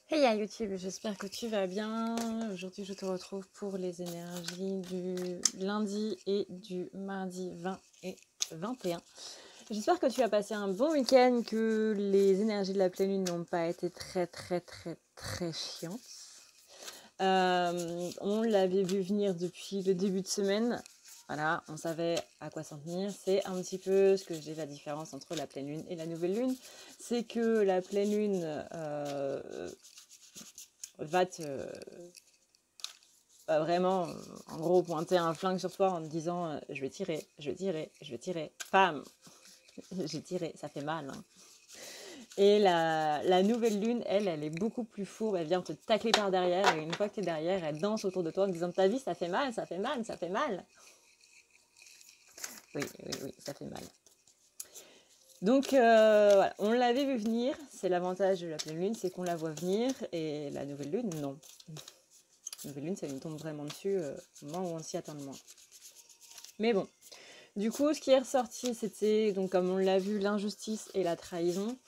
Hey à YouTube, j'espère que tu vas bien. Aujourd'hui, je te retrouve pour les énergies du lundi et du mardi 20 et 21. J'espère que tu as passé un bon week-end, que les énergies de la pleine lune n'ont pas été très chiantes. On l'avait vu venir depuis le début de semaine. Voilà, on savait à quoi s'en tenir. C'est un petit peu ce que je dis, la différence entre la pleine lune et la nouvelle lune. C'est que la pleine lune va vraiment, en gros, pointer un flingue sur toi en te disant je vais tirer, pam, j'ai tiré, ça fait mal. Hein. Et la nouvelle lune, elle est beaucoup plus fourbe, elle vient te tacler par derrière, et une fois que tu es derrière, elle danse autour de toi en te disant ta vie, ça fait mal, ça fait mal, ça fait mal. Oui, ça fait mal. Donc voilà, on l'avait vu venir, c'est l'avantage de la pleine lune, c'est qu'on la voit venir, et la nouvelle lune, non. La nouvelle lune, ça lui tombe vraiment dessus au moment où on s'y attend le moins. Mais bon, du coup, ce qui est ressorti, c'était, donc comme on l'a vu, l'injustice et la trahison.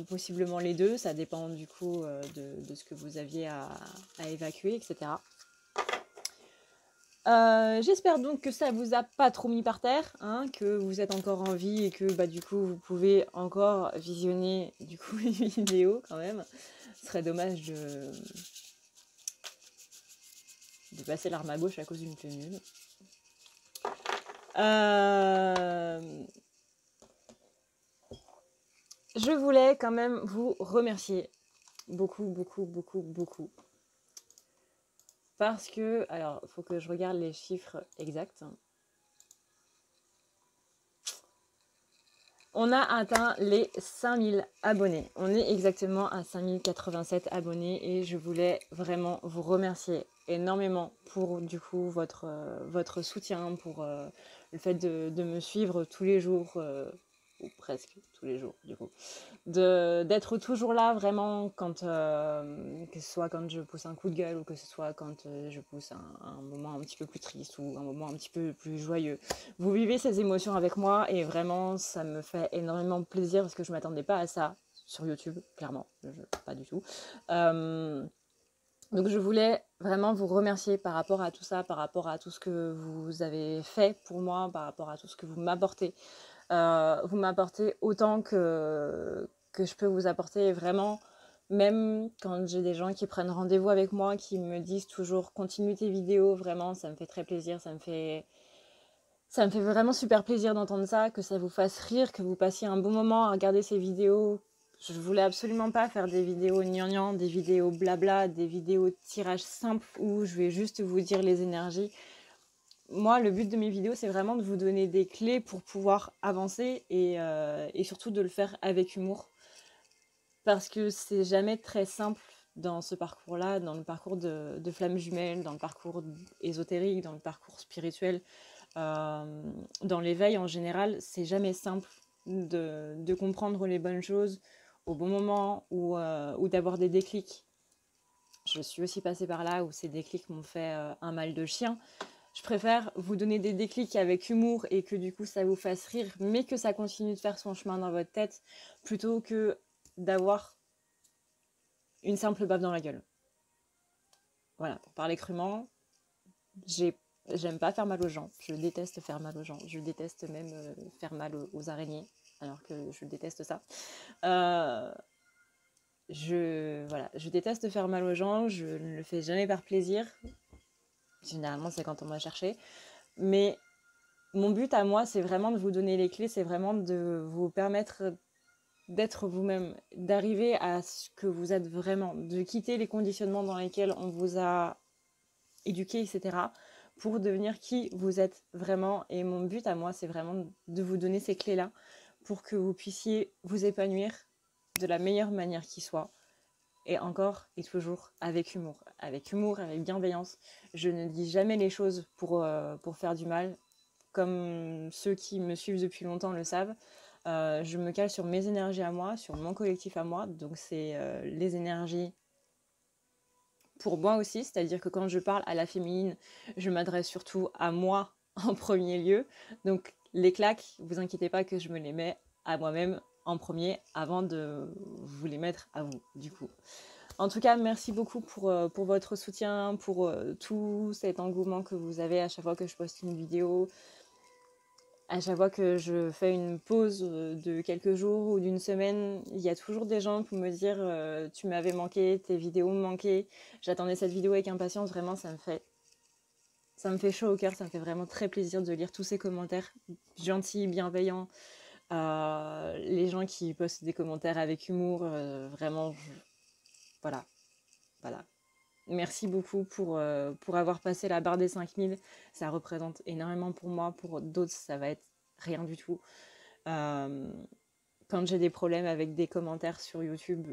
Possiblement les deux, ça dépend du coup de ce que vous aviez à évacuer, etc. J'espère donc que ça vous a pas trop mis par terre, hein, que vous êtes encore en vie et que bah, du coup vous pouvez encore visionner du coup les vidéos quand même. Ce serait dommage de passer l'arme à gauche à cause d'une pleine lune. Je voulais quand même vous remercier beaucoup. Parce que, alors, il faut que je regarde les chiffres exacts. On a atteint les 5000 abonnés. On est exactement à 5087 abonnés et je voulais vraiment vous remercier énormément pour du coup votre soutien, pour le fait de me suivre tous les jours, ou presque tous les jours du coup. D'être toujours là vraiment quand que ce soit quand je pousse un coup de gueule ou que ce soit quand je pousse un moment un petit peu plus triste ou un moment un petit peu plus joyeux. Vous vivez ces émotions avec moi et vraiment ça me fait énormément plaisir parce que je m'attendais pas à ça sur YouTube, clairement, pas du tout. Donc je voulais vraiment vous remercier par rapport à tout ça, par rapport à tout ce que vous avez fait pour moi, par rapport à tout ce que vous m'apportez. Vous m'apportez autant que je peux vous apporter vraiment, même quand j'ai des gens qui prennent rendez-vous avec moi, qui me disent toujours continue tes vidéos, vraiment ça me fait très plaisir, ça me fait vraiment super plaisir d'entendre ça, que ça vous fasse rire, que vous passiez un bon moment à regarder ces vidéos. Je voulais absolument pas faire des vidéos gnangnan, des vidéos blabla, des vidéos de tirage simple où je vais juste vous dire les énergies. Moi, le but de mes vidéos, c'est vraiment de vous donner des clés pour pouvoir avancer et surtout de le faire avec humour. Parce que c'est jamais très simple dans ce parcours-là, dans le parcours de flammes jumelles, dans le parcours ésotérique, dans le parcours spirituel, dans l'éveil en général, c'est jamais simple de comprendre les bonnes choses au bon moment ou d'avoir des déclics. Je suis aussi passée par là où ces déclics m'ont fait un mal de chien. Je préfère vous donner des déclics avec humour et que du coup ça vous fasse rire, mais que ça continue de faire son chemin dans votre tête, plutôt que d'avoir une simple baffe dans la gueule. Voilà, pour parler crûment, j'aime pas faire mal aux gens. Je déteste faire mal aux gens. Je déteste même faire mal aux araignées, alors que je déteste ça. Je déteste faire mal aux gens. Je ne le fais jamais par plaisir. Généralement, c'est quand on m'a cherché. Mais mon but à moi, c'est vraiment de vous donner les clés. C'est vraiment de vous permettre d'être vous-même, d'arriver à ce que vous êtes vraiment, de quitter les conditionnements dans lesquels on vous a éduqué, etc., pour devenir qui vous êtes vraiment. Et mon but à moi, c'est vraiment de vous donner ces clés-là pour que vous puissiez vous épanouir de la meilleure manière qui soit. Et encore et toujours avec humour, avec bienveillance. Je ne dis jamais les choses pour faire du mal, comme ceux qui me suivent depuis longtemps le savent. Je me cale sur mes énergies à moi, sur mon collectif à moi, donc c'est les énergies pour moi aussi, c'est-à-dire que quand je parle à la féminine, je m'adresse surtout à moi en premier lieu. Donc les claques, vous inquiétez pas que je me les mets à moi-même en premier avant de vous les mettre à vous, du coup. En tout cas, merci beaucoup pour votre soutien, pour tout cet engouement que vous avez à chaque fois que je poste une vidéo, à chaque fois que je fais une pause de quelques jours ou d'une semaine. Il y a toujours des gens pour me dire tu m'avais manqué, tes vidéos me manquaient, j'attendais cette vidéo avec impatience. Vraiment, ça me fait chaud au cœur, ça me fait vraiment très plaisir de lire tous ces commentaires gentils, bienveillants. Les gens qui postent des commentaires avec humour, vraiment, voilà, voilà. Merci beaucoup pour avoir passé la barre des 5000. Ça représente énormément pour moi. Pour d'autres, ça va être rien du tout. Quand j'ai des problèmes avec des commentaires sur YouTube,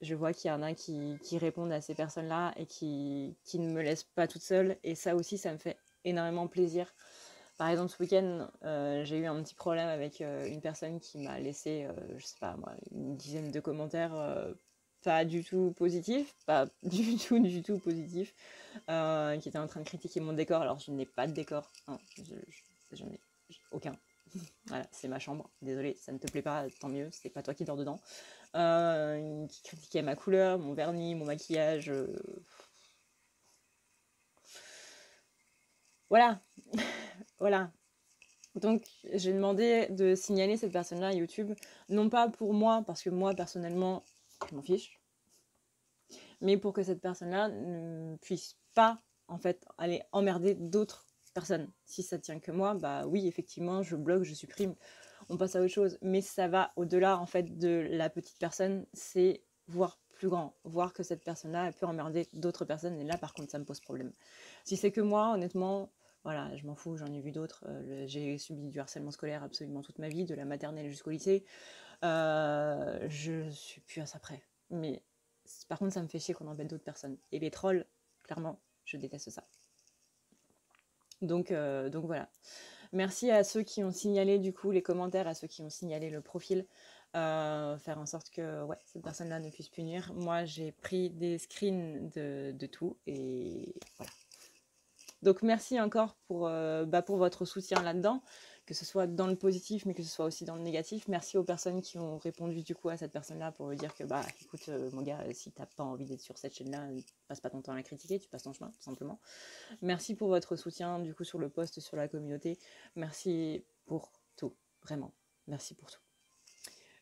je vois qu'il y en a qui répondent à ces personnes-là et qui ne me laissent pas toute seule. Et ça aussi, ça me fait énormément plaisir. Par exemple, ce week-end, j'ai eu un petit problème avec une personne qui m'a laissé, je sais pas moi, une dizaine de commentaires pas du tout positifs, pas du tout positifs, qui était en train de critiquer mon décor. Alors, je n'ai pas de décor, hein, j'en ai aucun. Voilà, c'est ma chambre. Désolée, ça ne te plaît pas, tant mieux, c'est pas toi qui dors dedans. Qui critiquait ma couleur, mon vernis, mon maquillage. Voilà, voilà. Donc, j'ai demandé de signaler cette personne-là à YouTube, non pas pour moi, parce que moi, personnellement, je m'en fiche, mais pour que cette personne-là ne puisse pas, en fait, aller emmerder d'autres personnes. Si ça tient que moi, bah oui, effectivement, je bloque, je supprime, on passe à autre chose. Mais ça va au-delà, en fait, de la petite personne, c'est voir plus grand, voir que cette personne-là, elle peut emmerder d'autres personnes, et là, par contre, ça me pose problème. Si c'est que moi, honnêtement, voilà, je m'en fous, j'en ai vu d'autres. J'ai subi du harcèlement scolaire absolument toute ma vie, de la maternelle jusqu'au lycée. Je suis plus à ça près. Mais par contre, ça me fait chier qu'on embête d'autres personnes. Et les trolls, clairement, je déteste ça. Donc voilà. Merci à ceux qui ont signalé du coup les commentaires, à ceux qui ont signalé le profil. Faire en sorte que ouais, cette personne-là ne puisse plus nuire. Moi, j'ai pris des screens de tout et voilà. Donc merci encore pour votre soutien là-dedans, que ce soit dans le positif, mais que ce soit aussi dans le négatif. Merci aux personnes qui ont répondu du coup à cette personne-là pour lui dire que bah écoute mon gars, si t'as pas envie d'être sur cette chaîne-là, passe pas ton temps à la critiquer, tu passes ton chemin, tout simplement. Merci pour votre soutien du coup sur le post, sur la communauté. Merci pour tout, vraiment. Merci pour tout.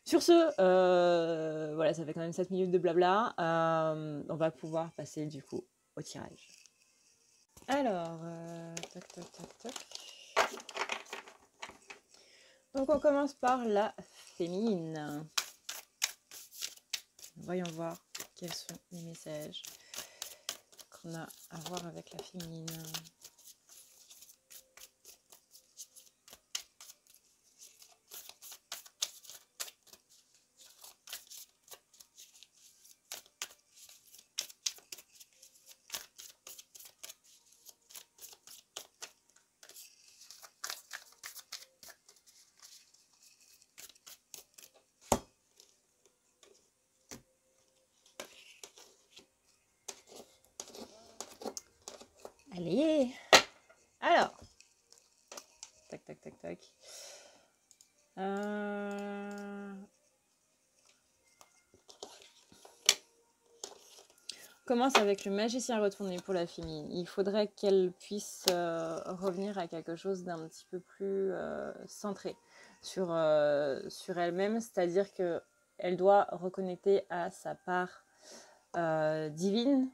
Sur ce, voilà, ça fait quand même 7 minutes de blabla. On va pouvoir passer du coup au tirage. Alors, tac, tac, tac, tac. Donc on commence par la féminine. Voyons voir quels sont les messages qu'on a à voir avec la féminine. Allez. Alors. Tac, tac, tac, tac. On commence avec le magicien retourné pour la féminine. Il faudrait qu'elle puisse revenir à quelque chose d'un petit peu plus centré sur elle-même. C'est-à-dire qu'elle doit reconnecter à sa part divine,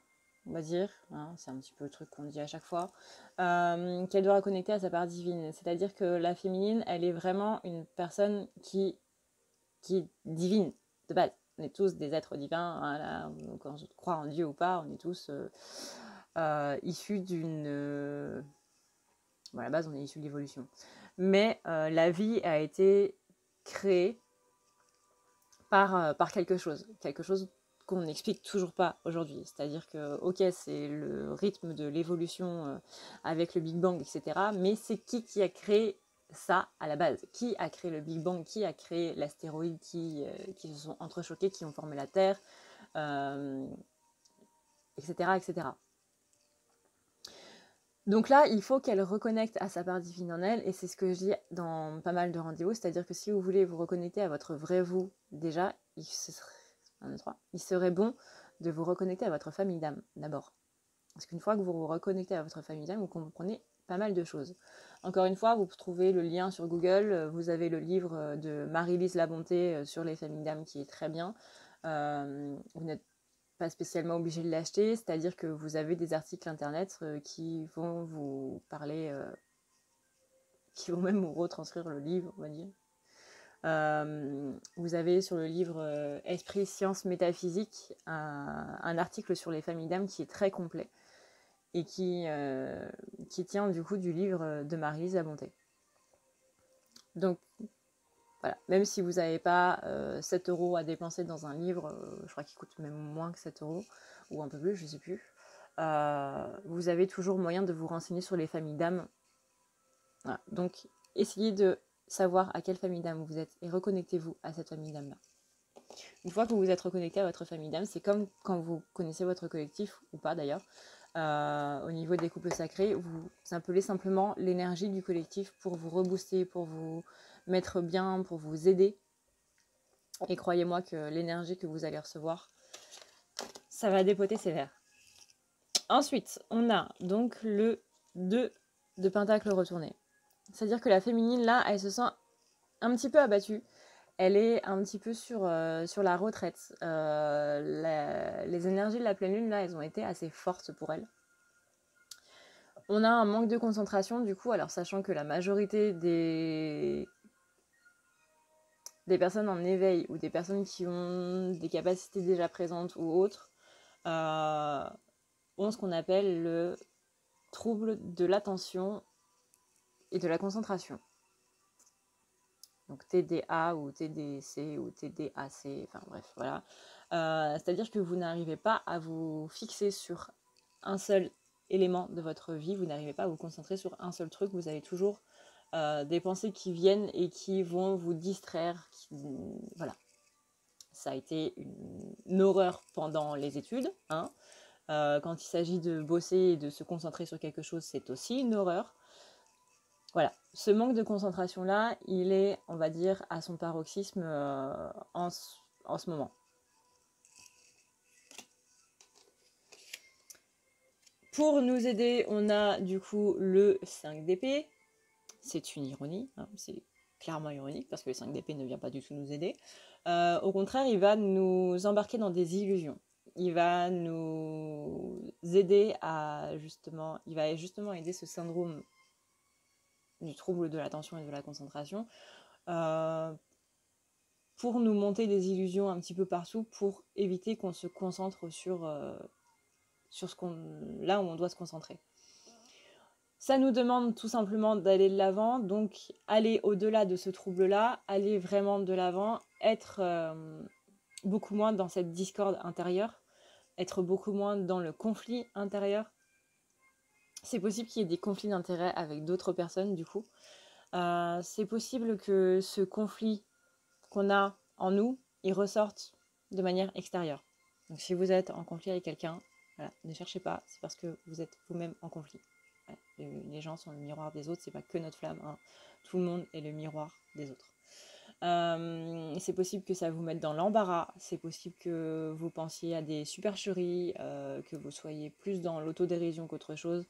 on va dire, hein, c'est un petit peu le truc qu'on dit à chaque fois, qu'elle doit reconnecter à sa part divine. C'est-à-dire que la féminine, elle est vraiment une personne qui est divine, de base. On est tous des êtres divins, voilà, quand on croit en Dieu ou pas, on est tous issus d'une... à la base, on est issus de l'évolution. Mais la vie a été créée par quelque chose qu'on n'explique toujours pas aujourd'hui. C'est-à-dire que, ok, c'est le rythme de l'évolution avec le Big Bang, etc. Mais c'est qui a créé ça à la base? Qui a créé le Big Bang? Qui a créé l'astéroïde qui se sont entrechoqués, qui ont formé la Terre, etc., etc. Donc là, il faut qu'elle reconnecte à sa part divine en elle, et c'est ce que je dis dans pas mal de rendez-vous, c'est-à-dire que si vous voulez vous reconnecter à votre vrai vous, déjà, il serait bon de vous reconnecter à votre famille d'âme d'abord. Parce qu'une fois que vous vous reconnectez à votre famille d'âme, vous comprenez pas mal de choses. Encore une fois, vous trouvez le lien sur Google, vous avez le livre de Marie-Lise Labonté sur les familles d'âme qui est très bien. Vous n'êtes pas spécialement obligé de l'acheter, c'est-à-dire que vous avez des articles internet qui vont vous parler, qui vont même vous retranscrire le livre, on va dire. Vous avez sur le livre Esprit, Sciences, Métaphysique un article sur les familles d'âme qui est très complet et qui tient du coup du livre de Marie-Lise Labonté. Donc voilà, même si vous n'avez pas 7 € à dépenser dans un livre, je crois qu'il coûte même moins que 7 € ou un peu plus, je ne sais plus, vous avez toujours moyen de vous renseigner sur les familles d'âme. Voilà. Donc essayez de savoir à quelle famille d'âme vous êtes et reconnectez-vous à cette famille d'âme là. Une fois que vous vous êtes reconnecté à votre famille d'âme, c'est comme quand vous connaissez votre collectif, ou pas d'ailleurs, au niveau des couples sacrés, vous appelez simplement l'énergie du collectif pour vous rebooster, pour vous mettre bien, pour vous aider. Et croyez-moi que l'énergie que vous allez recevoir, ça va dépoter sévère. Ensuite, on a donc le 2 de pentacle retourné. C'est-à-dire que la féminine, là, elle se sent un petit peu abattue. Elle est un petit peu sur la retraite. Les énergies de la pleine lune, là, elles ont été assez fortes pour elle. On a un manque de concentration, du coup, alors sachant que la majorité des personnes en éveil ou des personnes qui ont des capacités déjà présentes ou autres ont ce qu'on appelle le trouble de l'attention et de la concentration. Donc TDA ou TDC ou TDAC, enfin bref, voilà. C'est-à-dire que vous n'arrivez pas à vous fixer sur un seul élément de votre vie, vous n'arrivez pas à vous concentrer sur un seul truc, vous avez toujours des pensées qui viennent et qui vont vous distraire, voilà. Ça a été une horreur pendant les études, hein. Quand il s'agit de bosser et de se concentrer sur quelque chose, c'est aussi une horreur. Voilà, ce manque de concentration-là, il est, on va dire, à son paroxysme en ce moment. Pour nous aider, on a du coup le 5 d'épée. C'est une ironie, hein, c'est clairement ironique parce que le 5 d'épée ne vient pas du tout nous aider. Au contraire, il va nous embarquer dans des illusions. Il va nous aider à justement, il va justement aider ce syndrome du trouble de l'attention et de la concentration pour nous monter des illusions un petit peu partout pour éviter qu'on se concentre sur là où on doit se concentrer. Ça nous demande tout simplement d'aller de l'avant, donc aller au-delà de ce trouble-là, aller vraiment de l'avant, être beaucoup moins dans cette discorde intérieure, être beaucoup moins dans le conflit intérieur. C'est possible qu'il y ait des conflits d'intérêts avec d'autres personnes du coup. C'est possible que ce conflit qu'on a en nous, il ressorte de manière extérieure. Donc si vous êtes en conflit avec quelqu'un, voilà, ne cherchez pas, c'est parce que vous êtes vous-même en conflit. Voilà, les gens sont le miroir des autres, c'est pas que notre flamme, hein. Tout le monde est le miroir des autres. C'est possible que ça vous mette dans l'embarras, c'est possible que vous pensiez à des supercheries, que vous soyez plus dans l'autodérision qu'autre chose,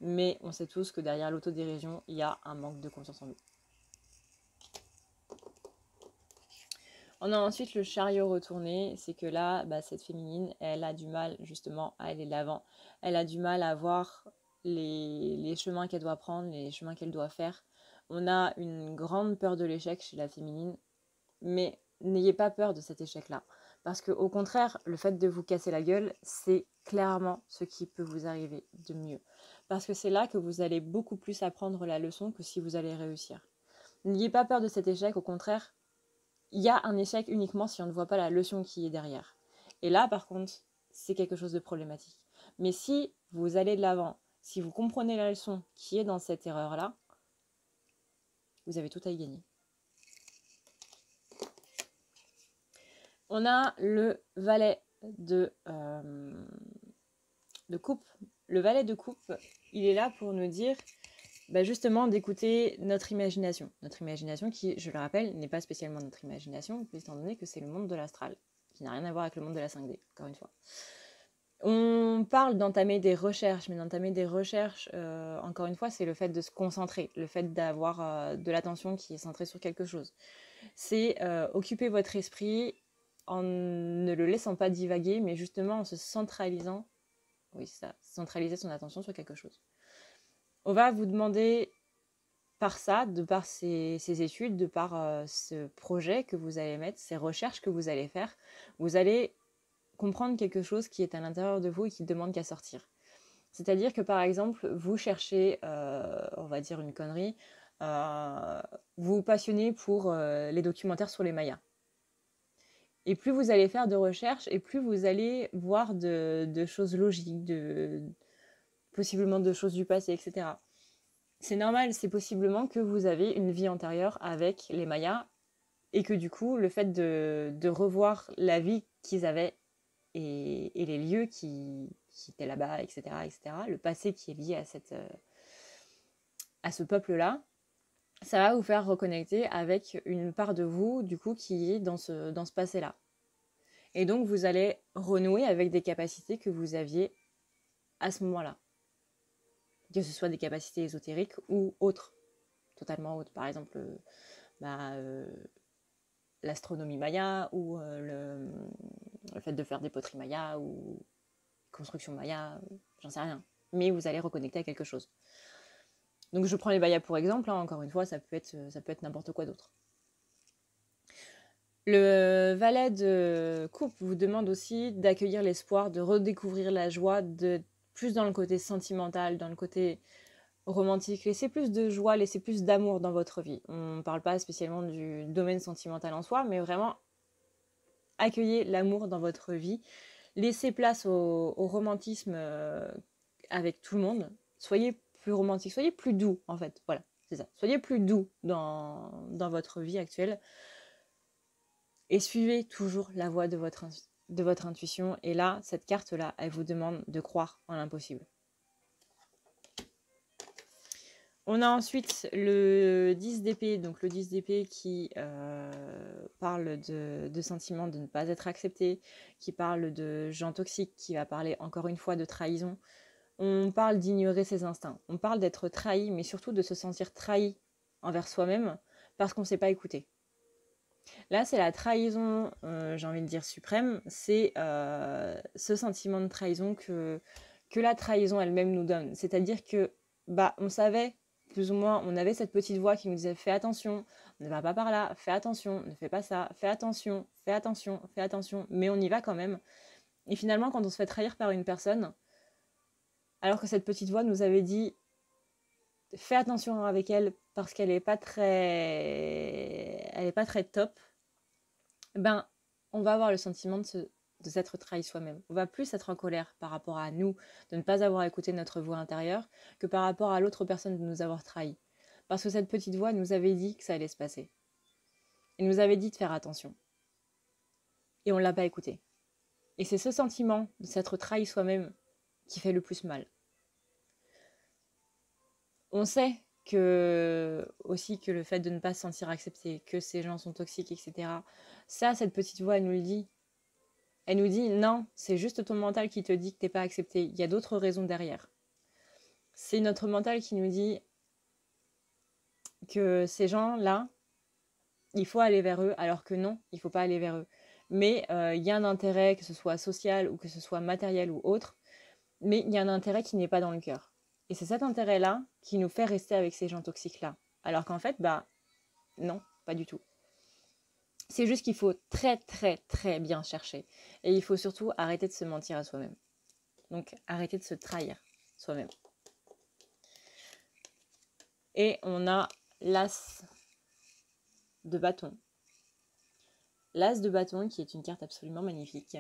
mais on sait tous que derrière l'autodérision, il y a un manque de confiance en nous. On a ensuite le chariot retourné, c'est que là, cette féminine, elle a du mal justement à aller de l'avant. Elle a du mal à voir les chemins qu'elle doit prendre, les chemins qu'elle doit faire. On a une grande peur de l'échec chez la féminine, mais n'ayez pas peur de cet échec-là. Parce qu'au contraire, le fait de vous casser la gueule, c'est clairement ce qui peut vous arriver de mieux. Parce que c'est là que vous allez beaucoup plus apprendre la leçon que si vous allez réussir. N'ayez pas peur de cet échec, au contraire, il y a un échec uniquement si on ne voit pas la leçon qui est derrière. Et là, par contre, c'est quelque chose de problématique. Mais si vous allez de l'avant, si vous comprenez la leçon qui est dans cette erreur-là, vous avez tout à y gagner. On a le valet de coupe. Le valet de coupe, il est là pour nous dire justement d'écouter notre imagination. Notre imagination qui, je le rappelle, n'est pas spécialement notre imagination, étant donné que c'est le monde de l'astral qui n'a rien à voir avec le monde de la 5D, encore une fois. On parle d'entamer des recherches, mais d'entamer des recherches, encore une fois, c'est le fait de se concentrer, le fait d'avoir de l'attention qui est centrée sur quelque chose. C'est occuper votre esprit en ne le laissant pas divaguer, mais justement en se centralisant, oui c'est ça, centraliser son attention sur quelque chose. On va vous demander par ça, de par ces études, de par ce projet que vous allez mettre, ces recherches que vous allez faire, vous allez comprendre quelque chose qui est à l'intérieur de vous et qui ne demande qu'à sortir. C'est-à-dire que par exemple, vous cherchez, on va dire une connerie, vous vous passionnez pour les documentaires sur les Mayas. Et plus vous allez faire de recherches, et plus vous allez voir de choses logiques, possiblement de choses du passé, etc. C'est normal, c'est possiblement que vous avez une vie antérieure avec les Mayas, et que du coup, le fait de revoir la vie qu'ils avaient et les lieux qui étaient là-bas, etc., le passé qui est lié à ce peuple-là, ça va vous faire reconnecter avec une part de vous, du coup, qui est dans ce passé-là. Et donc, vous allez renouer avec des capacités que vous aviez à ce moment-là. Que ce soit des capacités ésotériques ou autres, totalement autres. Par exemple, l'astronomie maya ou le fait de faire des poteries maya ou construction maya, j'en sais rien. Mais vous allez reconnecter à quelque chose. Donc je prends les mayas pour exemple, hein, encore une fois, ça peut être n'importe quoi d'autre. Le valet de coupe vous demande aussi d'accueillir l'espoir, de redécouvrir la joie, plus dans le côté sentimental, dans le côté romantique. Laissez plus de joie, laissez plus d'amour dans votre vie. On ne parle pas spécialement du domaine sentimental en soi, mais vraiment accueillez l'amour dans votre vie. Laissez place au romantisme avec tout le monde. Soyez plus romantique, soyez plus doux en fait. Voilà, c'est ça. Soyez plus doux dans votre vie actuelle. Et suivez toujours la voie de votre intuition. Et là, cette carte-là, elle vous demande de croire en l'impossible. On a ensuite le 10 d'épée, donc le 10 d'épée qui parle de sentiments de ne pas être accepté, qui parle de gens toxiques, qui va parler encore une fois de trahison. On parle d'ignorer ses instincts, on parle d'être trahi, mais surtout de se sentir trahi envers soi-même parce qu'on ne s'est pas écouté. Là, c'est la trahison, j'ai envie de dire suprême, c'est ce sentiment de trahison que la trahison elle-même nous donne. C'est-à-dire que, on savait, plus ou moins, on avait cette petite voix qui nous disait « fais attention, ne va pas par là, fais attention, ne fais pas ça, fais attention, fais attention, fais attention », mais on y va quand même. Et finalement, quand on se fait trahir par une personne, alors que cette petite voix nous avait dit « fais attention avec elle parce qu'elle n'est pas très top », on va avoir le sentiment de s'être trahi soi-même. On va plus être en colère par rapport à nous, de ne pas avoir écouté notre voix intérieure, que par rapport à l'autre personne de nous avoir trahi. Parce que cette petite voix nous avait dit que ça allait se passer. Elle nous avait dit de faire attention. Et on ne l'a pas écouté. Et c'est ce sentiment de s'être trahi soi-même qui fait le plus mal. On sait aussi que le fait de ne pas se sentir accepté, que ces gens sont toxiques, etc. Ça, cette petite voix, elle nous le dit. Elle nous dit non, c'est juste ton mental qui te dit que t'es pas accepté. Il y a d'autres raisons derrière. C'est notre mental qui nous dit que ces gens-là, il faut aller vers eux, alors que non, il faut pas aller vers eux. Mais il y a un intérêt, que ce soit social ou que ce soit matériel ou autre, mais il y a un intérêt qui n'est pas dans le cœur. Et c'est cet intérêt-là qui nous fait rester avec ces gens toxiques-là. Alors qu'en fait, non, pas du tout. C'est juste qu'il faut très très très bien chercher. Et il faut surtout arrêter de se mentir à soi-même. Donc arrêter de se trahir soi-même. Et on a l'As de bâton. L'As de bâton, qui est une carte absolument magnifique,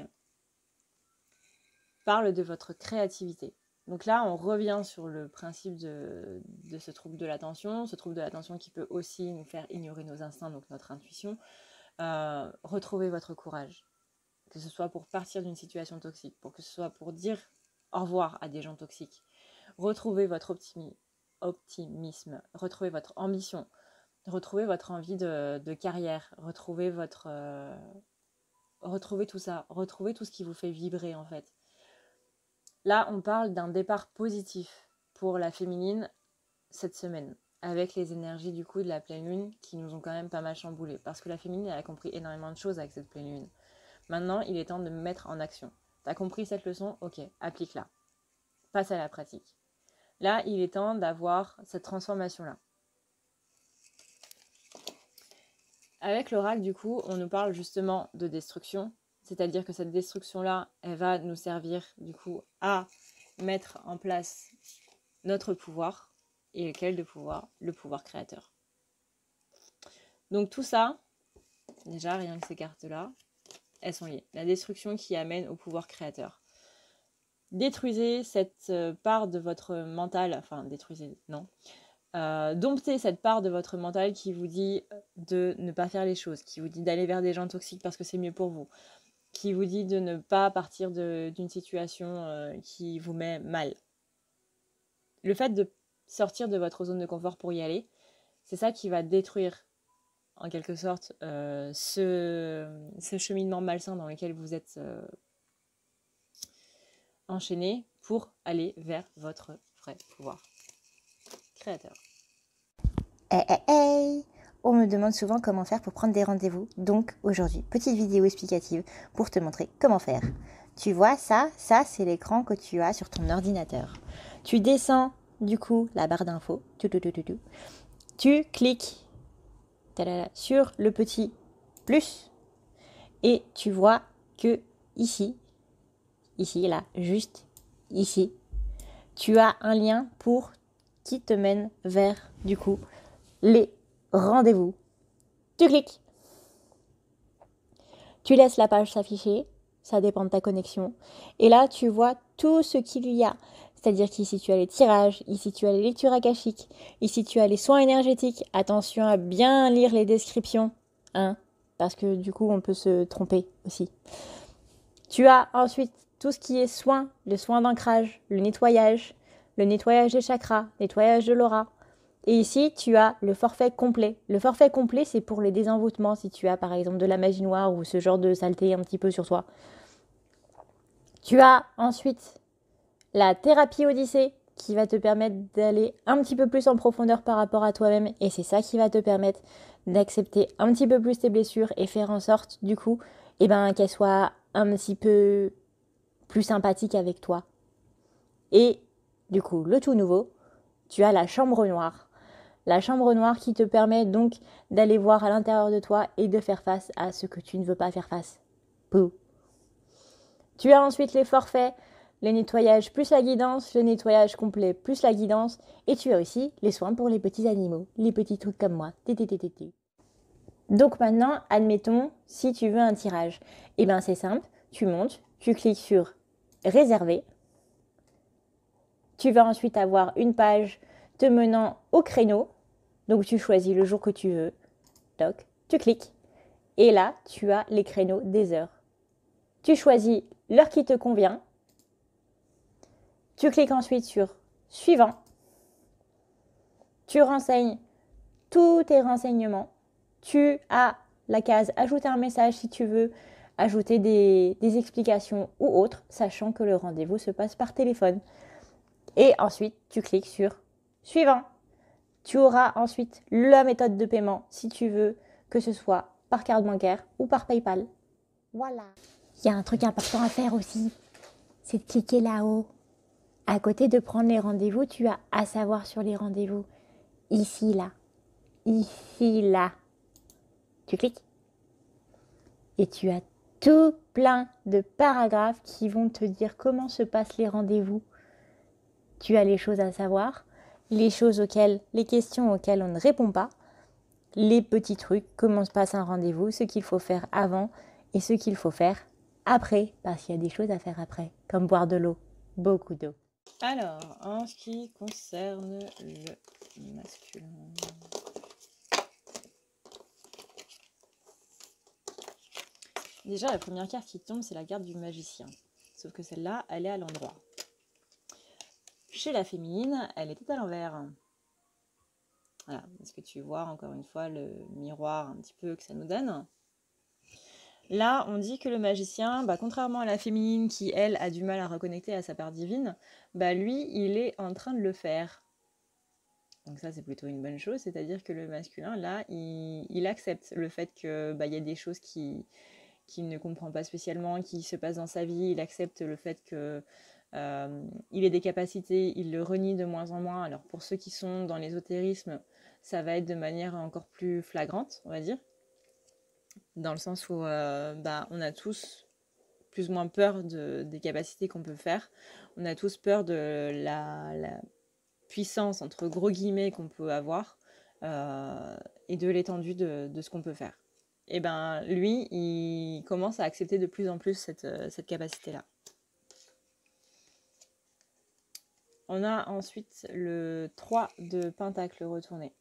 parle de votre créativité. Donc là, on revient sur le principe de ce trouble de l'attention, ce trouble de l'attention qui peut aussi nous faire ignorer nos instincts, donc notre intuition. Retrouvez votre courage, que ce soit pour partir d'une situation toxique, que ce soit pour dire au revoir à des gens toxiques. Retrouvez votre optimisme, retrouvez votre ambition, retrouvez votre envie de carrière, retrouvez votre retrouvez tout ça, retrouvez tout ce qui vous fait vibrer en fait. Là, on parle d'un départ positif pour la féminine cette semaine, avec les énergies du coup de la pleine lune qui nous ont quand même pas mal chamboulé, parce que la féminine elle a compris énormément de choses avec cette pleine lune. Maintenant, il est temps de mettre en action. T'as compris cette leçon? Ok, applique-la. Passe à la pratique. Là, il est temps d'avoir cette transformation-là. Avec l'oracle, du coup, on nous parle justement de destruction, c'est-à-dire que cette destruction-là, elle va nous servir du coup à mettre en place notre pouvoir. Et lequel de pouvoir? Le pouvoir créateur. Donc tout ça, déjà rien que ces cartes-là, elles sont liées. La destruction qui amène au pouvoir créateur. Détruisez cette part de votre mental, enfin détruisez, non. Domptez cette part de votre mental qui vous dit de ne pas faire les choses, qui vous dit d'aller vers des gens toxiques parce que c'est mieux pour vous, qui vous dit de ne pas partir d'une situation qui vous met mal. Le fait de sortir de votre zone de confort pour y aller, c'est ça qui va détruire en quelque sorte ce cheminement malsain dans lequel vous êtes enchaîné pour aller vers votre vrai pouvoir créateur. Hey. On me demande souvent comment faire pour prendre des rendez-vous. Donc aujourd'hui, petite vidéo explicative pour te montrer comment faire. Tu vois ça c'est l'écran que tu as sur ton ordinateur. Tu descends du coup la barre d'infos. Tu cliques sur le petit plus et tu vois que ici, là, juste ici, tu as un lien qui te mène vers du coup les rendez-vous. Tu cliques. Tu laisses la page s'afficher, ça dépend de ta connexion. Et là, tu vois tout ce qu'il y a. C'est-à-dire qu'ici, tu as les tirages, ici, tu as les lectures akashiques, ici, tu as les soins énergétiques. Attention à bien lire les descriptions, hein, parce que du coup, on peut se tromper aussi. Tu as ensuite tout ce qui est soins, le soin d'ancrage, le nettoyage des chakras, nettoyage de l'aura. Et ici, tu as le forfait complet. Le forfait complet, c'est pour les désenvoûtements, si tu as par exemple de la magie noire ou ce genre de saleté un petit peu sur toi. Tu as ensuite la thérapie Odyssée qui va te permettre d'aller un petit peu plus en profondeur par rapport à toi-même. Et c'est ça qui va te permettre d'accepter un petit peu plus tes blessures et faire en sorte, du coup, qu'elles soient un petit peu plus sympathiques avec toi. Et du coup, le tout nouveau, tu as la chambre noire. La chambre noire qui te permet donc d'aller voir à l'intérieur de toi et de faire face à ce que tu ne veux pas faire face. Pouh. Tu as ensuite les forfaits, les nettoyages plus la guidance, le nettoyage complet plus la guidance. Et tu as aussi les soins pour les petits animaux, les petits trucs comme moi. Donc maintenant, admettons, si tu veux un tirage. Eh bien c'est simple, tu montes, tu cliques sur réserver. Tu vas ensuite avoir une page te menant au créneau. Donc tu choisis le jour que tu veux. Toc, tu cliques. Et là, tu as les créneaux des heures. Tu choisis l'heure qui te convient. Tu cliques ensuite sur suivant. Tu renseignes tous tes renseignements. Tu as la case ajouter un message si tu veux ajouter des explications ou autres, sachant que le rendez-vous se passe par téléphone. Et ensuite, tu cliques sur suivant. Tu auras ensuite la méthode de paiement si tu veux que ce soit par carte bancaire ou par PayPal. Voilà. Il y a un truc important à faire aussi, c'est de cliquer là-haut. À côté de prendre les rendez-vous, tu as à savoir sur les rendez-vous. Ici, là. Ici, là. Tu cliques. Et tu as tout plein de paragraphes qui vont te dire comment se passent les rendez-vous. Tu as les choses à savoir, les questions auxquelles on ne répond pas, les petits trucs, comment se passe un rendez-vous, ce qu'il faut faire avant et ce qu'il faut faire après, parce qu'il y a des choses à faire après, comme boire de l'eau, beaucoup d'eau. Alors, en ce qui concerne le masculin, déjà la première carte qui tombe, c'est la carte du magicien. Sauf que celle-là, elle est à l'endroit. Chez la féminine, elle était à l'envers. Voilà, est-ce que tu vois encore une fois le miroir un petit peu que ça nous donne? Là, on dit que le magicien, contrairement à la féminine qui, elle, a du mal à reconnecter à sa part divine, lui, il est en train de le faire. Donc ça, c'est plutôt une bonne chose, c'est-à-dire que le masculin, là, il accepte le fait que y a des choses qu'il ne comprend pas spécialement, qui se passent dans sa vie, il accepte le fait que il ait des capacités, il le renie de moins en moins. Alors pour ceux qui sont dans l'ésotérisme, ça va être de manière encore plus flagrante, on va dire, dans le sens où on a tous plus ou moins peur des capacités qu'on peut faire. On a tous peur de la puissance, entre gros guillemets, qu'on peut avoir et de l'étendue de ce qu'on peut faire. Et lui, il commence à accepter de plus en plus cette capacité-là. On a ensuite le 3 de Pentacle retourné.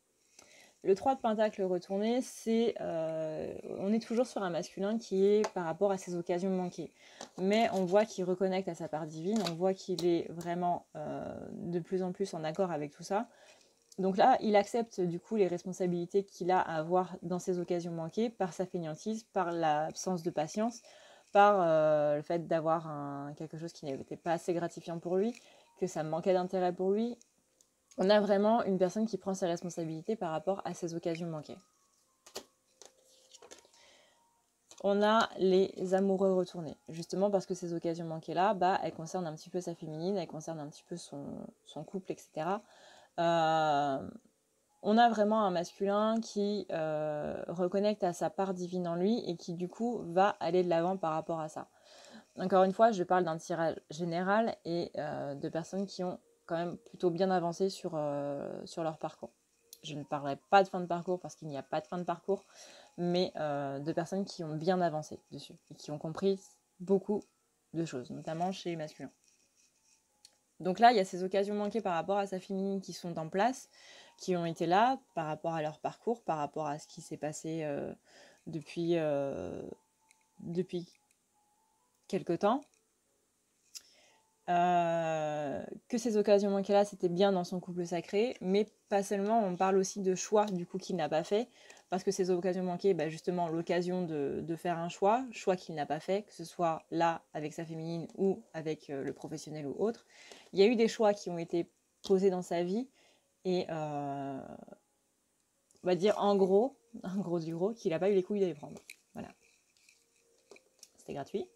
Le 3 de Pentacle retourné, on est toujours sur un masculin qui est par rapport à ses occasions manquées. Mais on voit qu'il reconnecte à sa part divine, on voit qu'il est vraiment de plus en plus en accord avec tout ça. Donc là, il accepte du coup les responsabilités qu'il a à avoir dans ses occasions manquées par sa fainéantise, par l'absence de patience, par le fait d'avoir quelque chose qui n'était pas assez gratifiant pour lui, que ça manquait d'intérêt pour lui. On a vraiment une personne qui prend ses responsabilités par rapport à ses occasions manquées. On a les amoureux retournés, justement parce que ces occasions manquées-là, elles concernent un petit peu sa féminine, elles concernent un petit peu son couple, etc. On a vraiment un masculin qui reconnecte à sa part divine en lui et qui du coup va aller de l'avant par rapport à ça. Encore une fois, je parle d'un tirage général et de personnes qui ont quand même plutôt bien avancé sur leur parcours. Je ne parlerai pas de fin de parcours parce qu'il n'y a pas de fin de parcours, mais de personnes qui ont bien avancé dessus et qui ont compris beaucoup de choses, notamment chez les masculins. Donc là, il y a ces occasions manquées par rapport à sa féminine qui sont en place, qui ont été là par rapport à leur parcours, par rapport à ce qui s'est passé depuis quelque temps. Que ces occasions manquées-là, c'était bien dans son couple sacré, mais pas seulement, on parle aussi de choix du coup qu'il n'a pas fait, parce que ces occasions manquées, justement l'occasion de faire un choix qu'il n'a pas fait, que ce soit là avec sa féminine ou avec le professionnel ou autre. Il y a eu des choix qui ont été posés dans sa vie, et on va dire en gros du gros, qu'il n'a pas eu les couilles de les prendre. Voilà. C'était gratuit.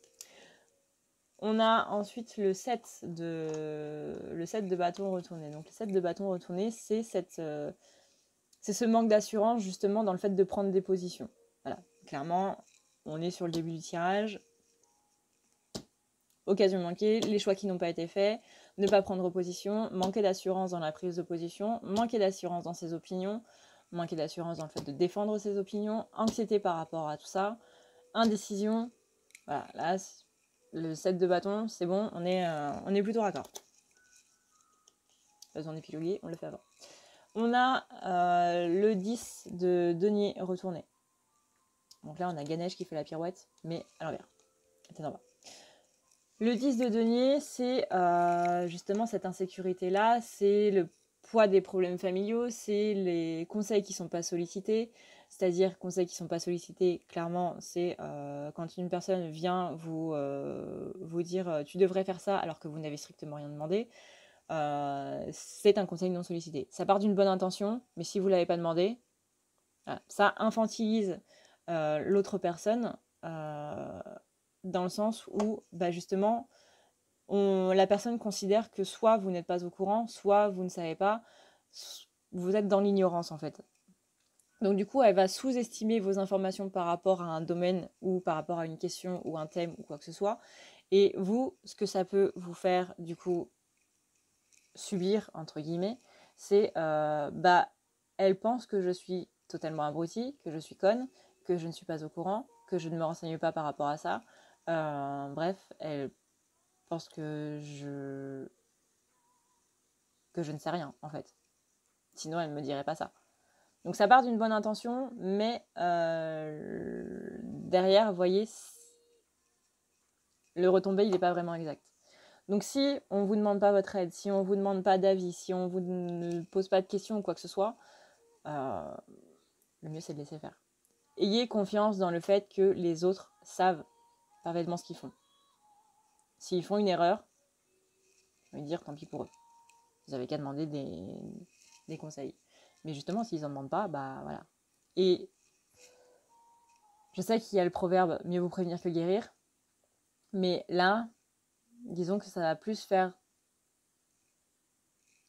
On a ensuite le 7 de bâton retourné. Donc le 7 de bâton retourné, c'est ce manque d'assurance justement dans le fait de prendre des positions. Voilà, clairement, on est sur le début du tirage. Occasion manquée, les choix qui n'ont pas été faits, ne pas prendre position, manquer d'assurance dans la prise de position, manquer d'assurance dans ses opinions, manquer d'assurance dans le fait de défendre ses opinions, anxiété par rapport à tout ça, indécision. Voilà, là, le 7 de bâton, c'est bon, on est plutôt raccord. Besoin d'épiloguer, on le fait avant. On a le 10 de denier retourné. Donc là, on a Ganesh qui fait la pirouette, mais à l'envers. C'est en bas. Le 10 de denier, c'est justement cette insécurité-là, c'est le poids des problèmes familiaux, c'est les conseils qui ne sont pas sollicités. C'est-à-dire, conseils qui ne sont pas sollicités, clairement, c'est quand une personne vient vous dire « tu devrais faire ça » alors que vous n'avez strictement rien demandé. C'est un conseil non sollicité. Ça part d'une bonne intention, mais si vous ne l'avez pas demandé, ça infantilise l'autre personne dans le sens où justement la personne considère que soit vous n'êtes pas au courant, soit vous ne savez pas, vous êtes dans l'ignorance en fait. Donc du coup, elle va sous-estimer vos informations par rapport à un domaine ou par rapport à une question ou un thème ou quoi que ce soit. Et vous, ce que ça peut vous faire du coup subir, entre guillemets, c'est elle pense que je suis totalement abrutie, que je suis conne, que je ne suis pas au courant, que je ne me renseigne pas par rapport à ça. Bref, elle pense que je ne sais rien, en fait. Sinon, elle ne me dirait pas ça. Donc ça part d'une bonne intention, mais derrière, vous voyez, le retombé, il n'est pas vraiment exact. Donc si on ne vous demande pas votre aide, si on ne vous demande pas d'avis, si on ne vous pose pas de questions ou quoi que ce soit, le mieux c'est de laisser faire. ayez confiance dans le fait que les autres savent parfaitement ce qu'ils font. S'ils font une erreur, je vais dire tant pis pour eux. Vous avez qu'à demander des conseils. Mais justement, s'ils n'en demandent pas, bah voilà. Et je sais qu'il y a le proverbe « mieux vous prévenir que guérir », mais là, disons que ça va plus faire,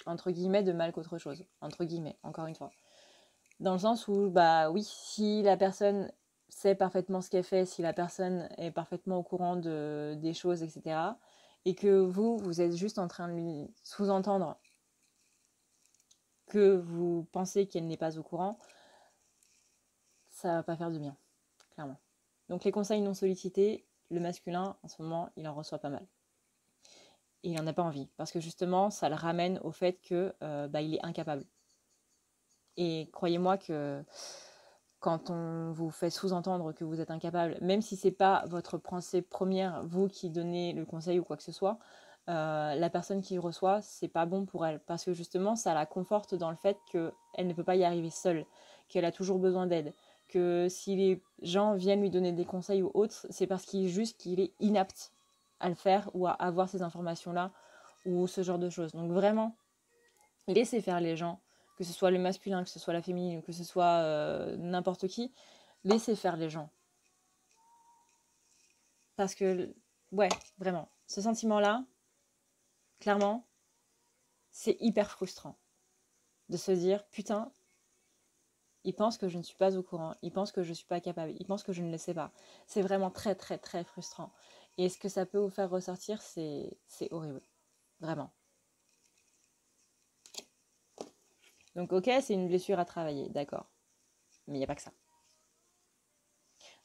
entre guillemets, de mal qu'autre chose. Entre guillemets, encore une fois. Dans le sens où, bah oui, si la personne sait parfaitement ce qu'elle fait, si la personne est parfaitement au courant des choses, etc., et que vous êtes juste en train de lui sous-entendre que vous pensez qu'elle n'est pas au courant, ça va pas faire de bien, clairement. Donc les conseils non sollicités, le masculin, en ce moment, il en reçoit pas mal. Et il n'en a pas envie, parce que justement, ça le ramène au fait que il est incapable. Et croyez-moi que quand on vous fait sous-entendre que vous êtes incapable, même si c'est pas votre pensée première, vous qui donnez le conseil ou quoi que ce soit, la personne qui reçoit, c'est pas bon pour elle. Parce que justement, ça la conforte dans le fait qu'elle ne peut pas y arriver seule, qu'elle a toujours besoin d'aide. Que si les gens viennent lui donner des conseils ou autres, c'est parce qu'il est inapte à le faire ou à avoir ces informations-là ou ce genre de choses. Donc vraiment, laissez faire les gens, que ce soit le masculin, que ce soit la féminine, que ce soit n'importe qui, laissez faire les gens. Parce que, ouais, vraiment, ce sentiment-là, clairement, c'est hyper frustrant. De se dire, putain, il pense que je ne suis pas au courant, il pense que je ne suis pas capable, il pense que je ne le sais pas. C'est vraiment très, très, très frustrant. Et ce que ça peut vous faire ressortir, c'est horrible. Vraiment. Donc ok, c'est une blessure à travailler, d'accord. Mais il n'y a pas que ça.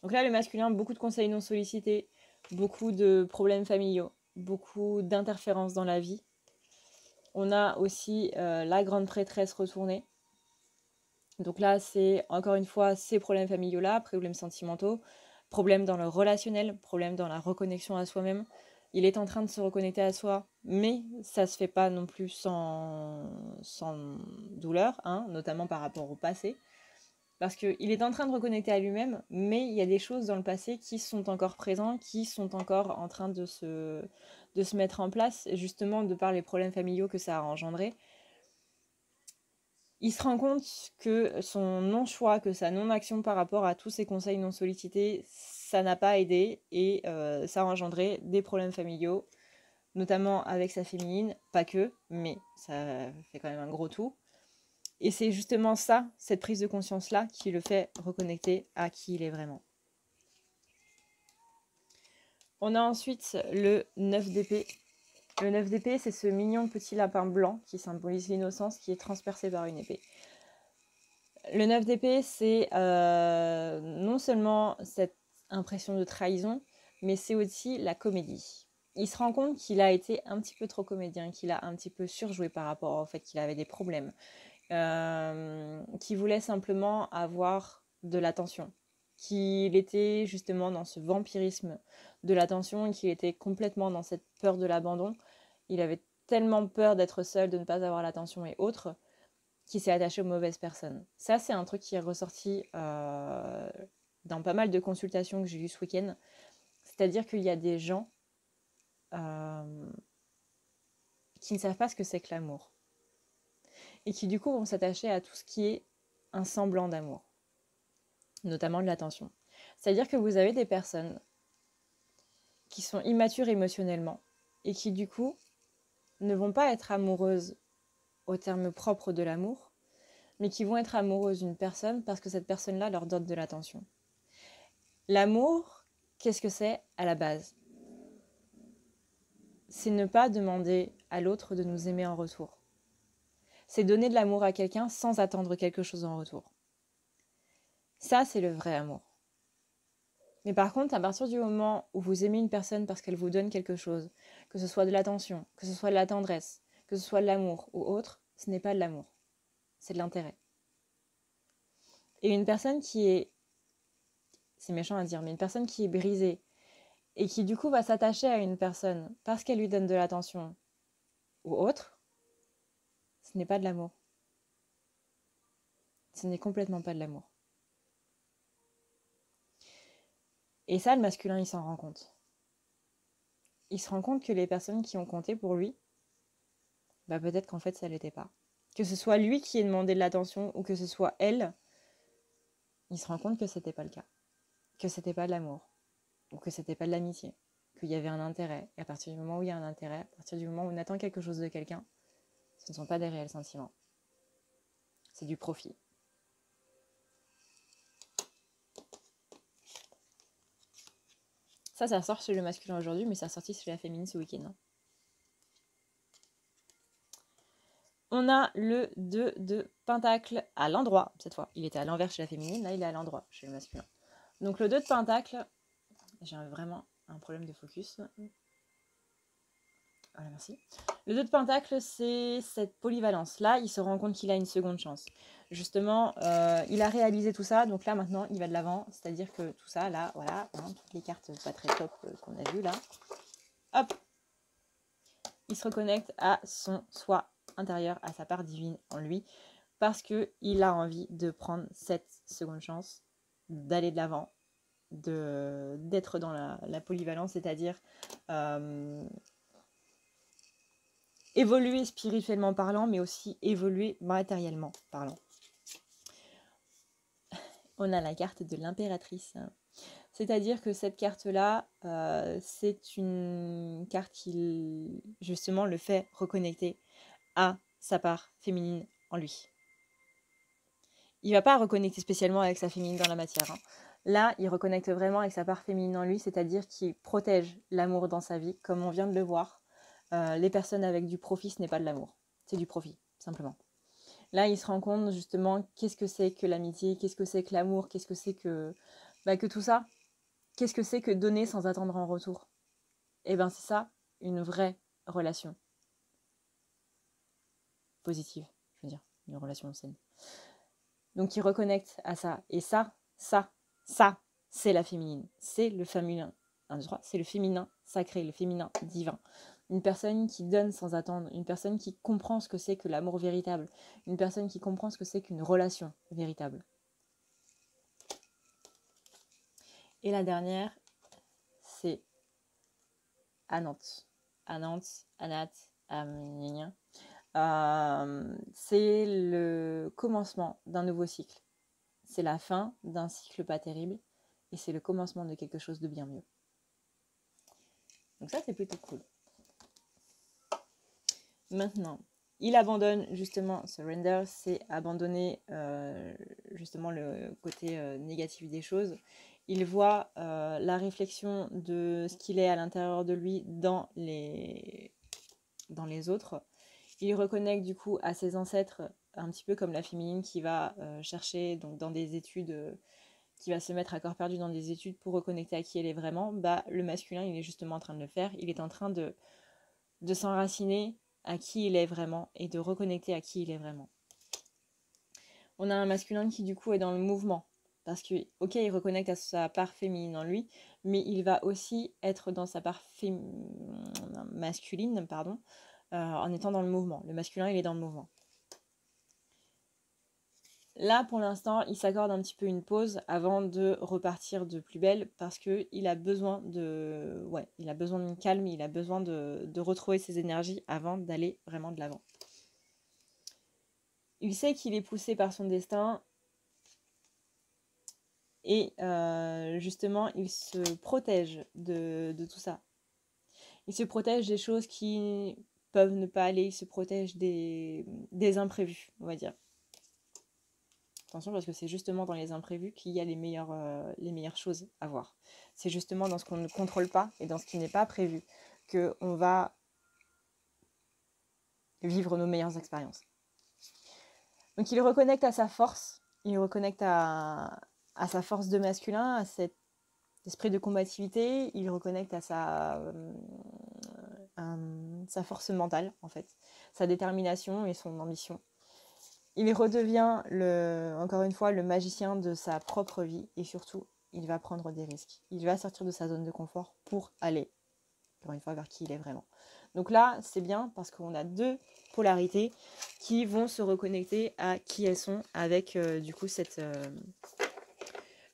Donc là, le masculin, beaucoup de conseils non sollicités, beaucoup de problèmes familiaux, beaucoup d'interférences dans la vie. On a aussi la grande prêtresse retournée. Donc là, c'est encore une fois ces problèmes familiaux-là, problèmes sentimentaux, problèmes dans le relationnel, problèmes dans la reconnexion à soi-même. Il est en train de se reconnecter à soi, mais ça se fait pas non plus sans douleur, hein, notamment par rapport au passé. Parce qu'il est en train de reconnecter à lui-même, mais il y a des choses dans le passé qui sont encore présentes, qui sont encore en train de se mettre en place, justement de par les problèmes familiaux que ça a engendré. Il se rend compte que son non-choix, que sa non-action par rapport à tous ces conseils non sollicités, ça n'a pas aidé et ça a engendré des problèmes familiaux, notamment avec sa féminine, pas que, mais ça fait quand même un gros tout. Et c'est justement ça, cette prise de conscience-là, qui le fait reconnecter à qui il est vraiment. On a ensuite le 9 d'épée. Le 9 d'épée, c'est ce mignon petit lapin blanc qui symbolise l'innocence qui est transpercé par une épée. Le 9 d'épée, c'est non seulement cette impression de trahison, mais c'est aussi la comédie. Il se rend compte qu'il a été un petit peu trop comédien, qu'il a un petit peu surjoué par rapport au fait qu'il avait des problèmes, qui voulait simplement avoir de l'attention, qu'il était justement dans ce vampirisme de l'attention et qu'il était complètement dans cette peur de l'abandon. Il avait tellement peur d'être seul, de ne pas avoir l'attention et autres, qu'il s'est attaché aux mauvaises personnes. Ça, c'est un truc qui est ressorti dans pas mal de consultations que j'ai eues ce week-end. C'est-à-dire qu'il y a des gens qui ne savent pas ce que c'est que l'amour et qui du coup vont s'attacher à tout ce qui est un semblant d'amour, notamment de l'attention. C'est-à-dire que vous avez des personnes qui sont immatures émotionnellement et qui du coup ne vont pas être amoureuses au terme propre de l'amour, mais qui vont être amoureuses d'une personne parce que cette personne-là leur donne de l'attention. L'amour, qu'est-ce que c'est à la base? C'est ne pas demander à l'autre de nous aimer en retour. C'est donner de l'amour à quelqu'un sans attendre quelque chose en retour. Ça, c'est le vrai amour. Mais par contre, à partir du moment où vous aimez une personne parce qu'elle vous donne quelque chose, que ce soit de l'attention, que ce soit de la tendresse, que ce soit de l'amour ou autre, ce n'est pas de l'amour. C'est de l'intérêt. Et une personne qui est, c'est méchant à dire, mais une personne qui est brisée et qui du coup va s'attacher à une personne parce qu'elle lui donne de l'attention ou autre, ce n'est pas de l'amour. Ce n'est complètement pas de l'amour. Et ça, le masculin, il s'en rend compte. Il se rend compte que les personnes qui ont compté pour lui, bah peut-être qu'en fait, ça ne l'était pas. Que ce soit lui qui ait demandé de l'attention ou que ce soit elle, il se rend compte que c'était pas le cas. Que c'était pas de l'amour. Ou que c'était pas de l'amitié. Qu'il y avait un intérêt. Et à partir du moment où il y a un intérêt, à partir du moment où on attend quelque chose de quelqu'un, ce ne sont pas des réels sentiments. C'est du profit. Ça ressort chez le masculin aujourd'hui, mais ça sorti chez la féminine ce week-end. On a le 2 de pentacle à l'endroit, cette fois. Il était à l'envers chez la féminine, là il est à l'endroit chez le masculin. Donc le 2 de pentacle, j'ai vraiment un problème de focus. Voilà, merci. Le 2 de pentacle, c'est cette polyvalence. Là, il se rend compte qu'il a une seconde chance. Justement, il a réalisé tout ça, donc là, maintenant, il va de l'avant. C'est-à-dire que tout ça, là, voilà, hein, toutes les cartes pas très top qu'on a vues, là. Hop, il se reconnecte à son soi intérieur, à sa part divine en lui, parce qu'il a envie de prendre cette seconde chance, d'aller de l'avant, d'être dans la polyvalence, c'est-à-dire évoluer spirituellement parlant, mais aussi évoluer matériellement parlant. On a la carte de l'impératrice. C'est-à-dire que cette carte-là, c'est une carte qui, justement, le fait reconnecter à sa part féminine en lui. Il ne va pas reconnecter spécialement avec sa féminine dans la matière. Hein. Là, il reconnecte vraiment avec sa part féminine en lui, c'est-à-dire qu'il protège l'amour dans sa vie, comme on vient de le voir. Les personnes avec du profit, ce n'est pas de l'amour, c'est du profit, simplement. Là, il se rend compte justement qu'est-ce que c'est que l'amitié, qu'est-ce que c'est que l'amour, qu'est-ce que c'est que tout ça, qu'est-ce que c'est que donner sans attendre en retour. Et bien c'est ça, une vraie relation positive, je veux dire, une relation saine. Donc il reconnecte à ça. Et ça, c'est la féminine. C'est le féminin. C'est le féminin sacré, le féminin divin. Une personne qui donne sans attendre, une personne qui comprend ce que c'est que l'amour véritable, une personne qui comprend ce que c'est qu'une relation véritable. Et la dernière, c'est Anant. C'est le commencement d'un nouveau cycle. C'est la fin d'un cycle pas terrible et c'est le commencement de quelque chose de bien mieux. Donc ça, c'est plutôt cool. Maintenant, il abandonne justement, surrender, c'est abandonner justement le côté négatif des choses. Il voit la réflexion de ce qu'il est à l'intérieur de lui dans les autres. Il reconnecte du coup à ses ancêtres, un petit peu comme la féminine qui va chercher donc, dans des études, qui va se mettre à corps perdu dans des études pour reconnecter à qui elle est vraiment. Bah, le masculin, il est justement en train de le faire. Il est en train de s'enraciner à qui il est vraiment et de reconnecter à qui il est vraiment. On a un masculin qui du coup est dans le mouvement. Parce que, ok, il reconnecte à sa part féminine en lui, mais il va aussi être dans sa part masculine, en étant dans le mouvement. Le masculin, il est dans le mouvement. Là, pour l'instant, il s'accorde un petit peu une pause avant de repartir de plus belle parce qu'il a besoin de... Ouais, il a besoin de calme, il a besoin de retrouver ses énergies avant d'aller vraiment de l'avant. Il sait qu'il est poussé par son destin et justement, il se protège de tout ça. Il se protège des choses qui peuvent ne pas aller, il se protège des imprévus, on va dire. Attention parce que c'est justement dans les imprévus qu'il y a les meilleures choses à voir. C'est justement dans ce qu'on ne contrôle pas et dans ce qui n'est pas prévu qu'on va vivre nos meilleures expériences. Donc il reconnecte à sa force, il reconnecte à sa force de masculin, à cet esprit de combativité, il reconnecte à sa force mentale en fait, sa détermination et son ambition. Il redevient, encore une fois, le magicien de sa propre vie et surtout, il va prendre des risques. Il va sortir de sa zone de confort pour aller, encore une fois, vers qui il est vraiment. Donc là, c'est bien parce qu'on a deux polarités qui vont se reconnecter à qui elles sont avec, du coup, cette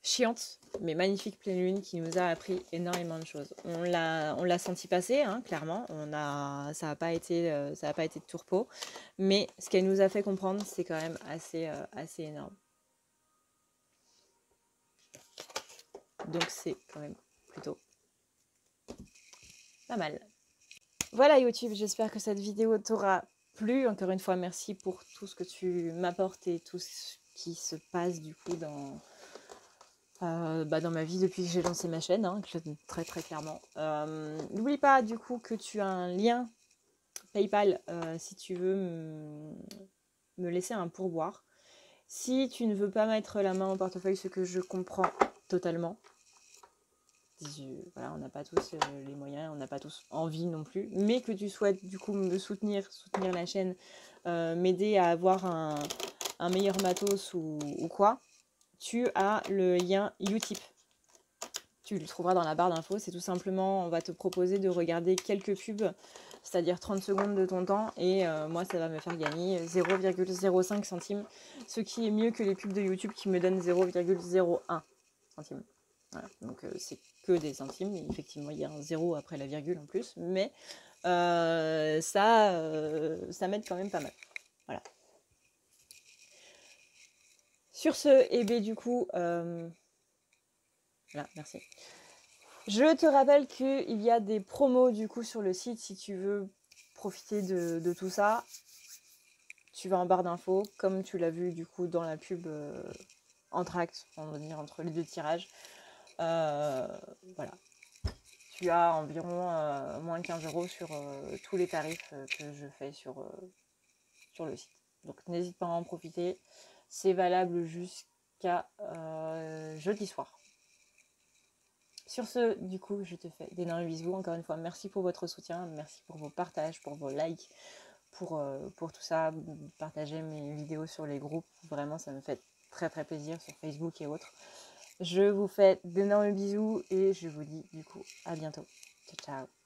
chiante mais magnifique pleine lune qui nous a appris énormément de choses. On l'a senti passer, hein, clairement. Ça n'a pas été de tourpeau, mais ce qu'elle nous a fait comprendre, c'est quand même assez énorme. Donc c'est quand même plutôt pas mal. Voilà YouTube, j'espère que cette vidéo t'aura plu. Encore une fois, merci pour tout ce que tu m'apportes et tout ce qui se passe du coup dans ma vie depuis que j'ai lancé ma chaîne, hein, très très clairement. N'oublie pas du coup que tu as un lien PayPal si tu veux me laisser un pourboire. Si tu ne veux pas mettre la main au portefeuille, ce que je comprends totalement. Voilà, on n'a pas tous les moyens, on n'a pas tous envie non plus, mais que tu souhaites du coup me soutenir la chaîne, m'aider à avoir un meilleur matos ou quoi, tu as le lien Utip. Tu le trouveras dans la barre d'infos. C'est tout simplement, on va te proposer de regarder quelques pubs, c'est-à-dire 30 secondes de ton temps, et moi ça va me faire gagner 0,05 centimes, ce qui est mieux que les pubs de YouTube qui me donnent 0,01 centimes. Voilà, donc c'est que des centimes, effectivement il y a un zéro après la virgule en plus, mais ça m'aide quand même pas mal. Voilà. Sur ce, et bien du coup, voilà, merci. Je te rappelle qu'il y a des promos du coup sur le site si tu veux profiter de tout ça. Tu vas en barre d'infos, comme tu l'as vu du coup dans la pub entre actes, on va dire entre les deux tirages. Voilà. Tu as environ moins 15 € sur tous les tarifs que je fais sur le site. Donc n'hésite pas à en profiter. C'est valable jusqu'à jeudi soir. Sur ce, du coup, je te fais d'énormes bisous. Encore une fois, merci pour votre soutien, merci pour vos partages, pour vos likes, pour tout ça. Partagez mes vidéos sur les groupes. Vraiment, ça me fait très très plaisir sur Facebook et autres. Je vous fais d'énormes bisous et je vous dis du coup à bientôt. Ciao, ciao.